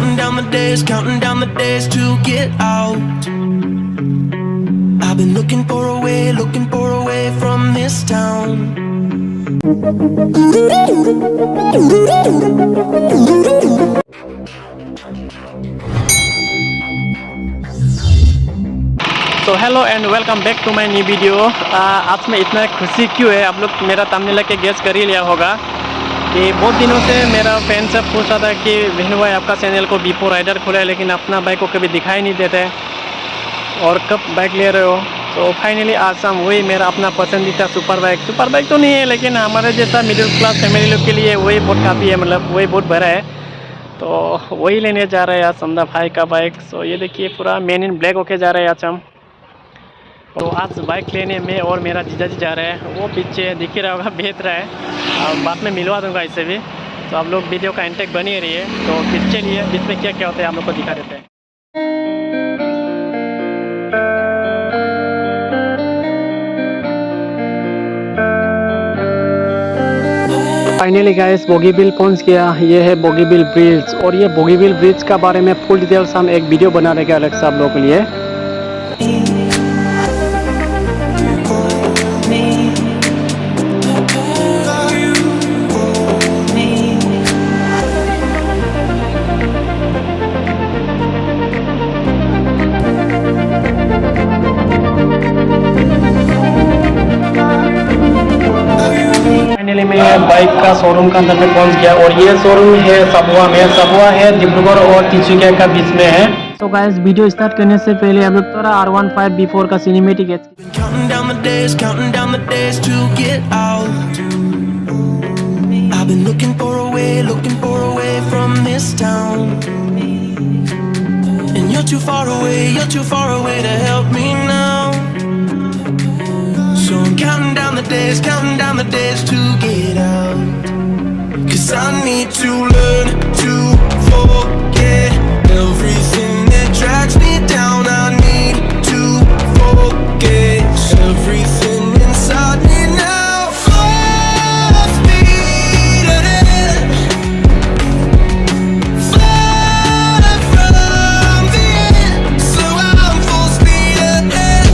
counting down the days to get out. I've been looking for a way from this town. तो hello and welcome back to my new video. आज में इतना खुशी क्यों है, आप लोग मेरा थंबनेल के गेस कर ही लिया होगा कि बहुत दिनों से मेरा फैन सब पूछ रहा था कि बेनू भाई आपका चैनल को V4 राइडर खुला है लेकिन अपना बाइक को कभी दिखाई नहीं देते और कब बाइक ले रहे हो। तो फाइनली आज हम वही मेरा अपना पसंदीदा सुपर बाइक तो नहीं है लेकिन हमारे जैसा मिडिल क्लास फैमिली लोग के लिए वही बहुत काफ़ी है, मतलब वही बहुत बड़ा है। तो वही लेने जा रहे हैं आज समझा भाई का बाइक। सो ये देखिए पूरा मेन इन ब्लैक होके जा रहे हैं आज हम। तो आज बाइक लेने में और मेरा जीजा जी जा रहे हैं, वो पीछे दिख ही रहा होगा, बेच रहा है। बाद में मिलवा दूंगा इससे भी। तो आप लोग वीडियो का एंटेक बनी रही है। तो फिर चलिए बीच में क्या क्या होता है आप लोग को दिखा देते हैं। फाइनली गाइस बोगीबिल पहुंच गया। ये है बोगीबिल ब्रिज और ये बोगीबिल ब्रिज का बारे में फुल डिटेल्स हम एक वीडियो बना देंगे अलग से आप लोगों के लिए। फाइनली मैं बाइक का शोरूम का अंदर में पहुंच गया और ये शोरूम है सबवा है डिब्रूगढ़ और तिनसुकिया का बीच में है। तो गाइस वीडियो स्टार्ट करने से पहले आप लोग थोड़ा R15 V4 का सिनेमैटिक है। I've been looking for a way from this town. And you're too far away to help me now. So I'm counting down the days to get out. 'Cause I need to learn to forget everything that drags me down. I need to forget everything inside me now. Full speed ahead, far from the end. So I'm full speed ahead.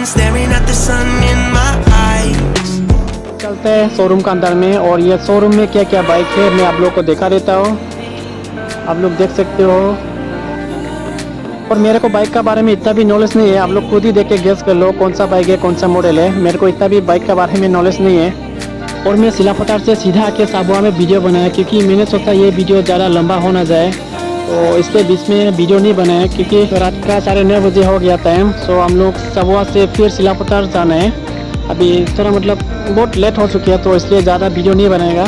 Staring at the sun in my eyes. चलते हैं showroom का अंदर में और ये showroom में क्या क्या बाइक है मैं आप लोग को दिखा देता हूँ। आप लोग देख सकते हो और मेरे को बाइक का बारे में इतना भी नॉलेज नहीं है, आप लोग खुद ही देख के गेस कर लो कौन सा बाइक है कौन सा मॉडल है। मेरे को इतना भी बाइक का बारे में नॉलेज नहीं है और मैं सिलापतार से सीधा आके साबुआ में वीडियो बनाया क्योंकि मैंने सोचा ये वीडियो ज़्यादा लंबा हो ना जाए, तो इसके बीच में वीडियो नहीं बनाया क्योंकि रात का 9:30 बजे हो गया टाइम। सो हम लोग सबवा से फिर सिलापतार जाना है। अभी थोड़ा मतलब बहुत लेट हो चुकी है तो इसलिए ज़्यादा वीडियो नहीं बनाएगा।